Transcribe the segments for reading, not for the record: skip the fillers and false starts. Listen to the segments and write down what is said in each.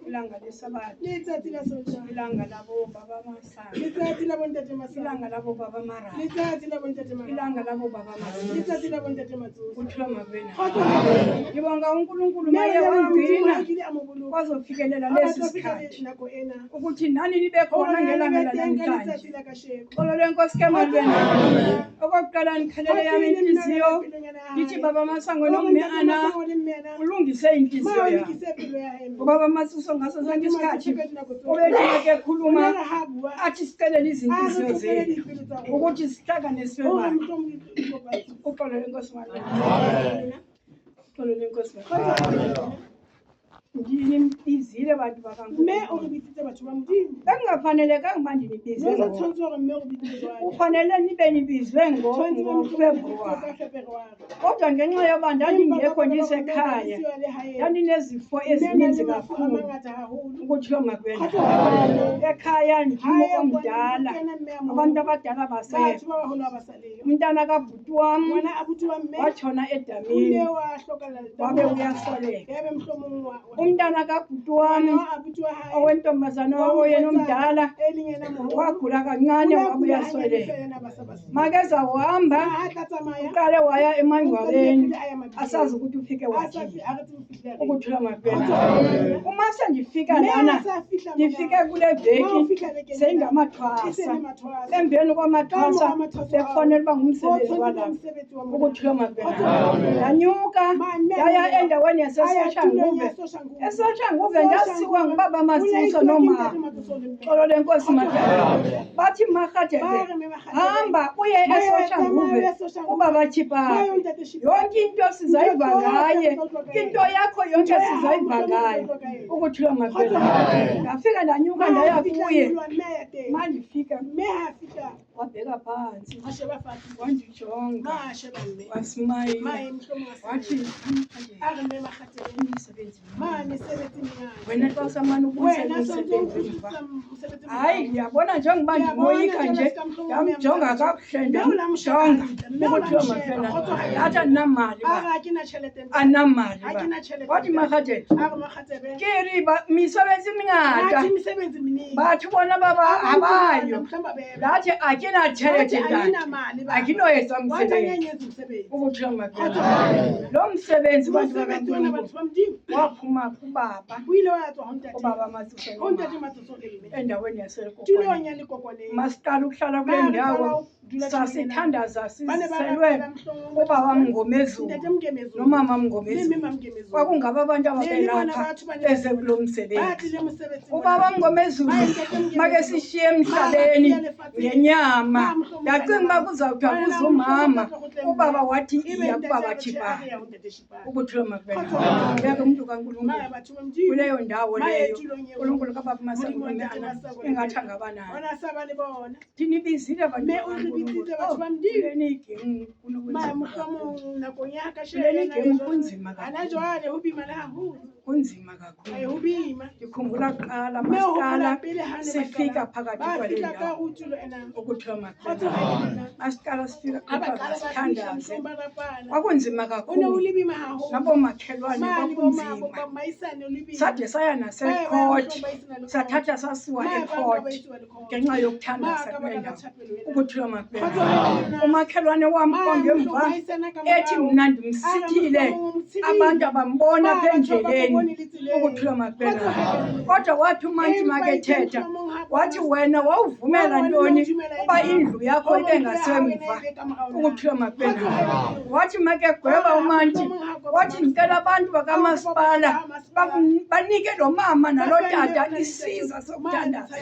ilanga lesabatha, letsatsi la sontaha, ilanga labo baba Masango, letsatsi la bontate Masango, ilanga labo baba Mara, letsatsi la bontate Mara, ilanga labo baba Masango. letsatsi la bontate Matsosi. Kuthiwa makwena. Kgotso. Ngibonga uNkulunkulu Mme maye o leboha Modimo wangcina ha kile a mo boloka. wazofikelela Ha lesi ba tlo fihla sikhathi nako ena. ukuthi nani libe khona Hore ngelanga re be teng ka lanamhlanje. letsatsi la kasheko. Xolo lenkosi kaMalwena. Okokuqala ngikhalela yami inhliziyo ndithi baba Masango nomme ana ulungise inhliziyo yami. Ubaba Masuso ngaso sonke isikhathi obethi ke khuluma athi sicelele izinhliziyo zethu ukuthi sihlakane sibe bantu. Uxolo lenkosi Malwena. Xolo lenkosi Malwena. Ndinibizile bantu Mme o re bitsitse batho ba Modimo. bekungafanelekanga uba ndinibize Mme o ngoku. tshwanetse hore mme o re bitsitse jwalo. Kufanele nibe nibizwe Tshwanetse ba ngoFebruwari. ka February. Kodwa ngenxa yoba ndandingekho ndisekhaya ndandinezifo ezininzi kakhulu ukuthiwa makwena. Ekhaya ndimo omdala, abantu abadala basekho. Umntana kabhuti wam watshona edamini wabe uyasoleka. Umntana kabhuti wami owentombazana oyena omdala wagula kancane wabe uyasweleka. Makeza uhamba uqale waya emangcwabeni asazi ukuthi ufike wathini ukuthula makwena. Uma sendifika lana ndifike kule veki seyingamathwasa. Emveni kwamathwasa bekufanele uba ngumsebenzi walapha ukuthula makwena. Ndanyuka ndaya endaweni yaseSoshanguve. eSoshanguve ndasiwa ngubaba Masiso nomama. Xolo lenkosi makwena. Bathi Makgatebe hamba uye eSoshanguve ubaba Chipapa. Yonke into sizayiva ngaye, into yakho yonke sizayiva ngayo ukuthula makwena. Ndafika ndanyuka ndaya kuye. Mandifika wabheka phansi wandijonga wasmayila wathi wena xa usamane ubuyisela hayi ndiyabona njengoba ndimoyika nje ndamjonga kakuhle ndamjonga ukuthiwa makwena ndathi andinamali andinamali wathi Makgatebe keri misebenzi mingata bathi bona baba abayo ndathi akinathethe ndani akinoyenza umsebenzi ukuthiwa makwena. Lo msebenzi bantu bakaNkulunkulu waphuma kubaba Masuso endaweni yaseKokwani. Masiqala ukuhlala kule ndawo sasithandaza siselwe ubaba Mngomezulu nomama Mngomezulu. Kwakungaba abantu ababelapha beze kulo msebenzi. Ubaba Mngomezulu make sishiye emhlabeni ngenyama ndacinga uba kuzawuthiwa kuzumama. Ubaba wathi iya kubaba Chipapa ukuthiwa makwena. Ngeke umuntu kaNkulunkulu kuleyo ndawo leyo uNkulunkulu kababa Masango engathi angabanayo. Ndinibizile bantu kunzima kakhulu. Ndikhumbula kuqala masiqala sifika phakathi kwale ndawo ukuthiwa makwena. Masiqala sifika apha sithandaze kwakunzima kakhulu. Naboomakhelwane kwakunzima. Sade saya nasekhoti sathatha sasiwa ekhoti ngenxa yokuthandaza kule ndawo ukuthiwa makwena. Umakhelwane wam ongemva ethi mna ndimsithile abantu abambona apha endleleni ukuthiwa makwena. Kodwa wathi uMantyi makethetha wathi wena wawuvumela ntoni uba indlu yakho ibe ngasemva ukuthiwa makwena. Wathi makegweba uMantyi wathi ndicela abantu bakamasipala banike lo mama nalo tata isiza sokuthandaza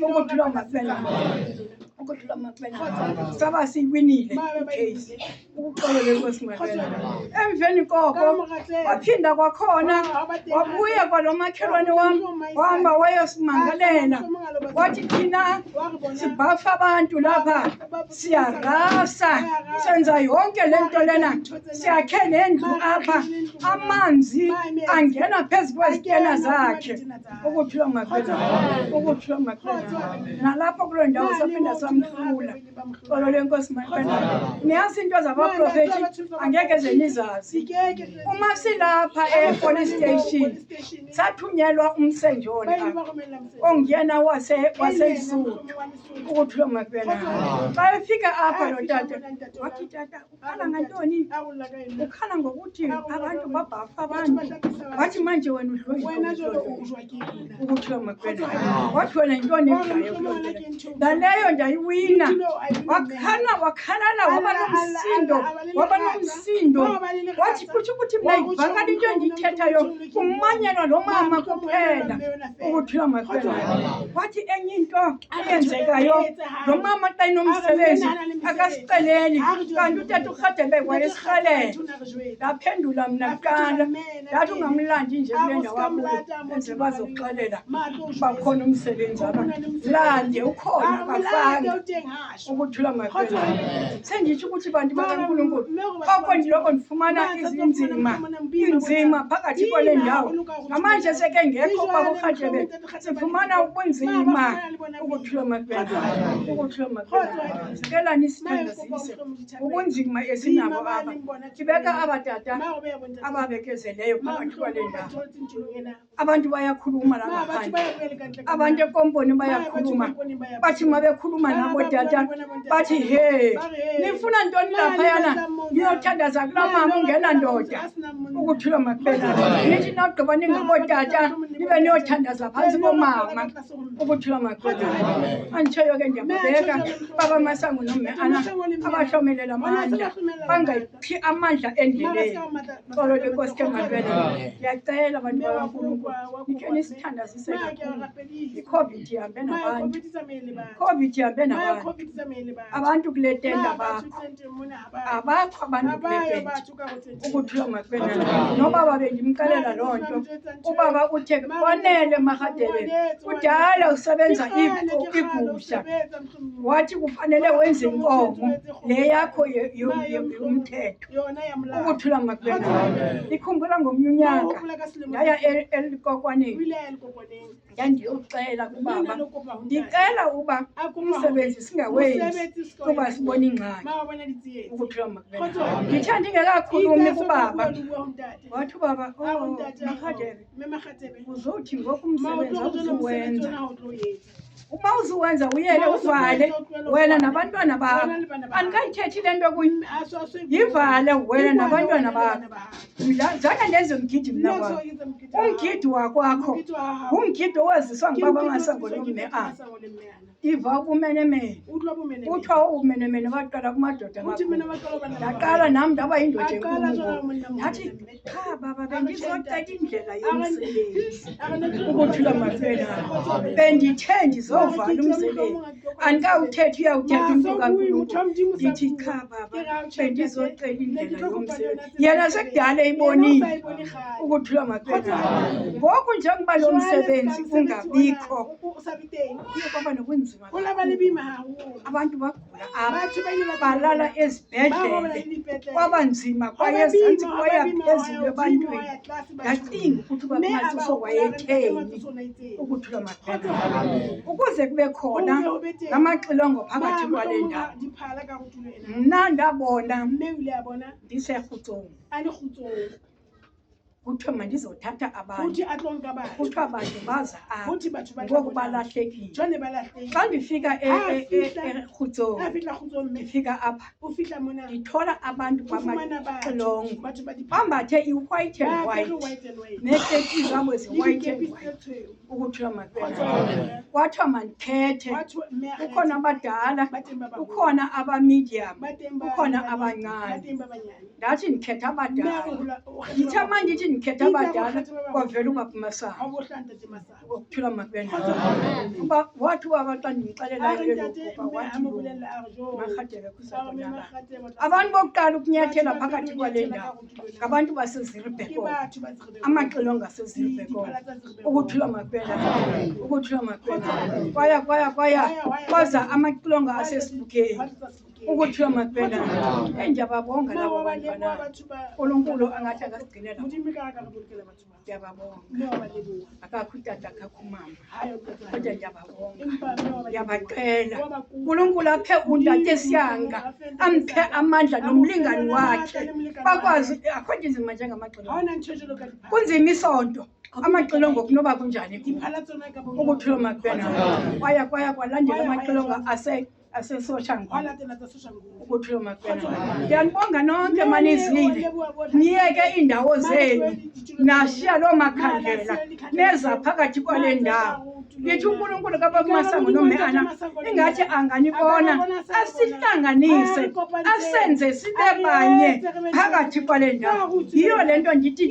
ukuthiwa makwena. Ukuthiwa makwena saba siyiwinile icase ukuxolo lenkosi makwena. Emveni koko waphinda kwakhona wabuya kwalo makhelwane wam wahamba wayosimangalela wathi thina sibhafa abantu lapha siyarasa senza yonke le nto lena siyakhe nendlu apha amanzi angena phezu kwezitena zakhe ukuthiwa makwena. Ukuthiwa makwena nalapho kuloo ndawo saphinda bamhlula xolo lenkosi mayiqena niyazi into zabaprofethi angeke zenizazi uma silapha e-police station sathunyelwa umsenjona ongiyena waseyisuthu ukuthi lo makwena xa efika apha lo tata wathi tata ukhala ngantoni ukhala ngokuthi abantu babhafa abantu wathi manje wena udlwe ukuthi lo makwena wathi wena yintoni ebuzayo ngaleyo ndayiwina wakhalala waba nomsindo wathi kutsho ukuthi mna ivakala into endiyithethayo kumanyelwa lo mama kuphela ukuthi lo makwena wathi enye into eyenzekayo lo mama xa inomsebenzi akasiceleli kanti utata uRhadebe wayesirhalela ndaphendula mna kuqala ndathi ungamlandi nje kule ndawo akuyo enze bazokuxelela bakhona umsebenzi aba lande ukhona kafanga ukuthi lo makwena senditsho ukuthi bantu bakaNkulunkulu okwendiloko ndifumana inzima phakathi kwale ndawo namanje seke ngekho baba uRhadebe sifumana ubunzima ukuthi lo makwena sikelani isithandazise ubunzima esinabo aba sibeka abatata ababekezeleyo phakathi kwale ndawo abantu bayakhuluma lapha phandle abantu ekomponi bayakhuluma bathi ma bekhuluma nabo tata bathi he nifuna ntoni laphayana niyothandaza kulaa mama ungena ndoda ukuthi lo makwena nithi nagqiba ningabotata nibe niyothandaza phantsi komama ukuthi lo makwena anditshoyo ke ndiyababeka baba Masango noMama Ana abahlomelela amandla bangayiphi amandla endleleni xolo lenkosi ke makwena ndiyacela abantu bakaNkulunkulu nikhe nisithandazise kakhulu iCOVID ihambe nabantu abantu kule tenda abakho abantu kule tenda ukuthi lo makwena nobaba bendimxelela loo nto ubaba uthe kwanele maRhadebe kudala usebenza igusha wathi kufanele wenze inkomo le yakho yomthetho ukuthi lo makwena ikhumbula ngomnye unyaka ndaya elikokwaneni yandiyoxela kubaba ndicela uba umsebenzi singawenzi kuba sibona ingxaki ukuthi lo makwena ndithe ndingekakhulumi kubaba wathi ubaba maRhadebe uzothi ngoku umsebenzi akuzuwenza uba uzuwenza uyele uvale wena nabantwana bakho andikayithethi le nto kuyo yivale wena nabantwana bakho zange ndenze umgidi mna kwakho umgidi wakwakho ngumgidi owaziswa ngubaba Masango noMama Ana iva ubumenemene kuthiwa ubumenemene baqala kumadoda ndaqala nam ndaba yindoda enkulu ndathi cha baba bendizocela indlela yomsebenzi ukuthi lo makwena bendithe ndizovala umsebenzi andikawuthetha uyawuthetha umntu kaNkulunkulu ndithi cha baba bendizocela indlela yomsebenzi yena sekudala eyibonile ukuthi lo makwena ngoku njengoba lo msebenzi ungabikho kwaba nobunzima abantu bagula balala ezibhedlele kwaba nzima kwayezantsi kwayaphezulu ebantwini ndacinga ukuthi ubaMasiso wayetheni ukuthi lo makwena ukuze kube khona amaxilongo phakathi kwale ndawo mna ndabona ndiserhutsong kuthiwa mandizothatha abantu kuthiwa abantu baza apha ngoku balahlekile xa ndifika eRhutsong ndifika apha ndithola abantu bamaxilongo bambathe i-white and white neeketi zabo ezi-white and white ukuthi lo makwena kwathiwa mandikhethe kukhona abadala kukhona abamedium kukhona abancane ndathi ndikhetha abadala ndithe ma ndithi ndikhetha abadala kwavela uBaba Masango ukuthi lo makwena kuba wathi ubaba xa ndimxelelayo lelokuba wathi maRhadebe kusabonakala abantu bokuqala ukunyathela phakathi kwale ndawo ngabantu baseZirbhekon amaxilongo aseZirbhekon ukuthi lo makwena kwaya kwaza amaxilongo asesibukeni ukuthiwa makwena enjababonga labo bantwana uNkulunkulu angathi akasigcinela ndiyababonga akakho utata akakho umama kodwa ndiyababonga ndiyabaqela uNkulunkulu aphe uNtate Siyanga amphe amandla nomlingani wakhe bakwazi akho nto inzima njengamaxilongo kunzima isonto amaxilongo kunoba kunjani ukuthiwa makwena kwaya kwalandela amaxilongo asesoshangu ukuthiwa makwena ndiyanibonga nonke manizile niyeke iindawo zenu nashiya loo makhandlela neza phakathi kwale ndawo lithi uNkulunkulu kaBaba Masango noMeana ingathi anganibona asihlanganise asenze sibe banye phakathi kwale ndawo yiyo le nto ndithi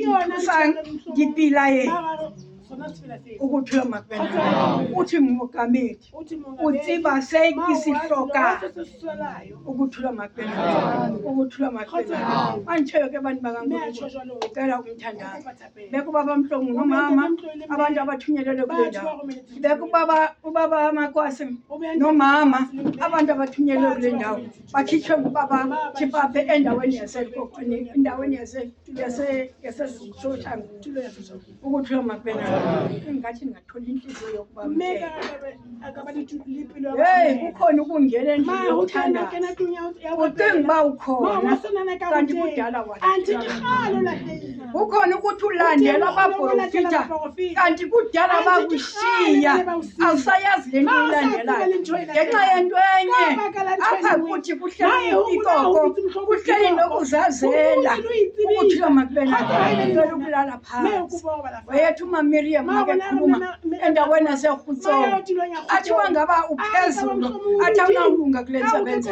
ndipila yena ukuthiwa makwena uthi Mongameli utsiba se isihloka ukuthiwa makwena antsheyo ke bantu bakaNkulunkulu ucela umthandazo bekubaba Mhlongo nomama abantu abathunyelelwe kule ndawo bekubaba Makwasi nomama abantu abathunyelelwe kule ndawo bakhitshwe ngubaba Chipape endaweni yaseLikokweni endaweni yasesoshangu ukuthiwa makwena ingathi ngatholi inhliziyo yokuba hey kukhona ukungena endlini yokuthandaza ucinga uba ukhona kanti kudala kukhona ukuthi ulandela abaprofita kanti kudala bakushiya awusayazi le nto uyilandelayo ngenxa yento enye apha kuthi kuhleli ikoko kuhleli nokuzazela ukuthiwa makwena cela ukulala phansi wayethu umaMiriam makekhuluma endaweni yaseRhutsongo athi wangaba uphezulu athi awunawulunga kule nsebenza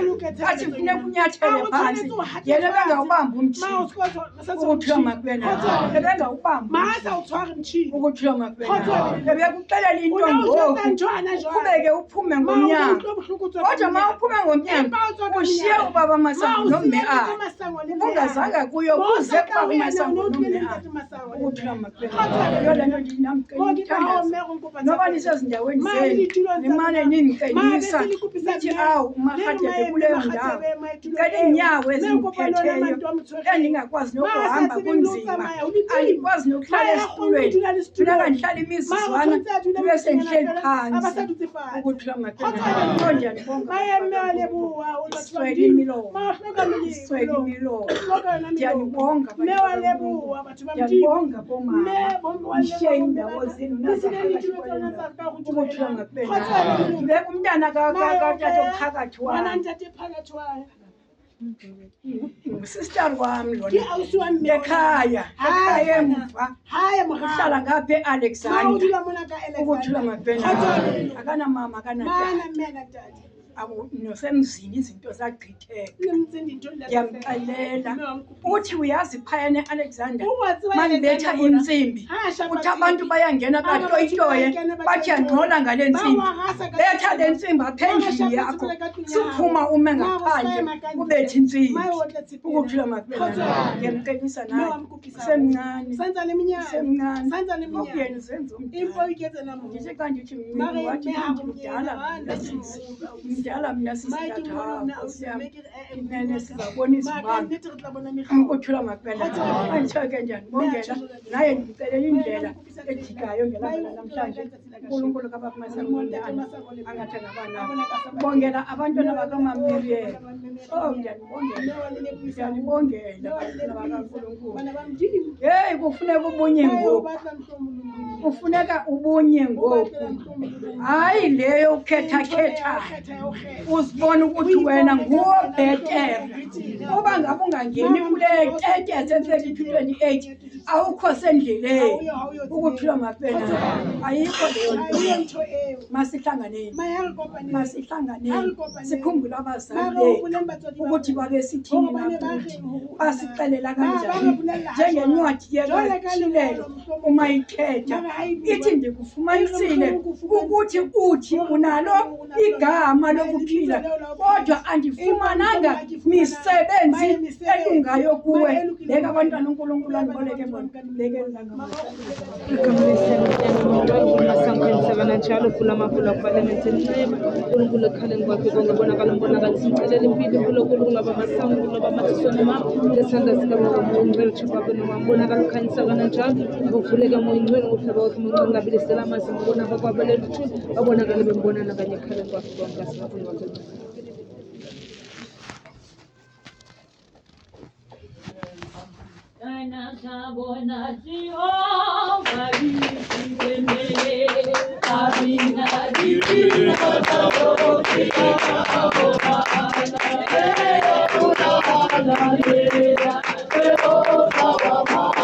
athi funeka unyathele phantsi yena bengawubamba umtshini ukuthiwa makwena ebengawubamba ukuthiwa makwena ebekuxelela into ngoku uqhubeke uphume ngomnyango kodwa ma uphume ngomnyango ushiye ubaba Masango noMeana ungazanga kuyo kuze kubaba Masango noMeana ukuthiwa makwena yo le nto ndinamthandaza noba nisezindaweni zenu nimane nindiqinisa nithi awu umarhatele kuleyo ndawo ndicela iinyawo ezindiphetheyo endingakwazi nokuhamba kunzima andikwazi nokuhlala esitulweni funeka ndihlala imizuzwana ndibe sendihleli phantsi ukuthiwa makwena o ndiyanibonga iswele imilomo ndiyanibonga ndiyanibonga bomama ishiye indawo zenu ukuthiwa makwena ndibeka umntana katata phakathi wayo ngusistari wami lona ekhaya emva uhlala ngapha e-Alexandra ukuthiwa makwena akanamama akanatata nosemzini izinto zagqitheka ndiyamxelela uthi uyazi phayana e-Alexandra mandibetha intsimbi uthi abantu bayangena batoyitoye bathi yangxola ngale ntsimbi betha le ntsimbi apha endlini yakho suphuma ume ngaphandle ubethe intsimbi ukuthiwa makwena ndiyamcebisa naye semncane okuyena zenza ndithi xa ndithi mncinci wathi ndimdala mdala mna sisiyamnene sizabona izibanga ukuthiwa makwena anditsho ke ndiyanibongela naye ndimcelela indlela ejikayo ngelanga namhlanje uNkulunkulu kaBaba Masango noMeana angathi angabanayo bongela abantwana bakaMamiriam ndiyanibongela abantwana bakaNkulunkulu heyi kufuneka ubunye ngoku kufuneka ubunye ngoku hayi leyo ukhetha uzibona ukuthi wena nguwo bhetere uba ngabe ungangeni kule teketse 3228 awukho sendleleni ukuthiwa makwena ayikho leyo nto masihlanganeni sikhumbule abazali ukuthi babesithini nakuthi basixelela kanjani njengencwadi yekaThilelo uma ithetha ithi ndikufumanisile ukuthi uthi unalo igama lokuphila kodwa andifumananga misebenzi elungayo kuwe beka abantwana uNkulunkulu andiboleke bona beke njalo vula amavula kuparlamente nceba uNkulunkulu ekhaleni kwakhe konke bonakalisa imcelela impilo kungaba masango kungaba mathiswana mama ngesandla sikababa moya ingcwele Jehova noma mbonakala ukhanyisa kananjalo ngokuvuleka moya ingcwele ngokuhlaba kwakhe moya ingcwele ngabilisela amazimba bona bakwabelela uthuli babonakale bembonana kanye ekhaleni kwakhe konke asingathini wakhe Sabona Jehovah, Abina divina Jehovah,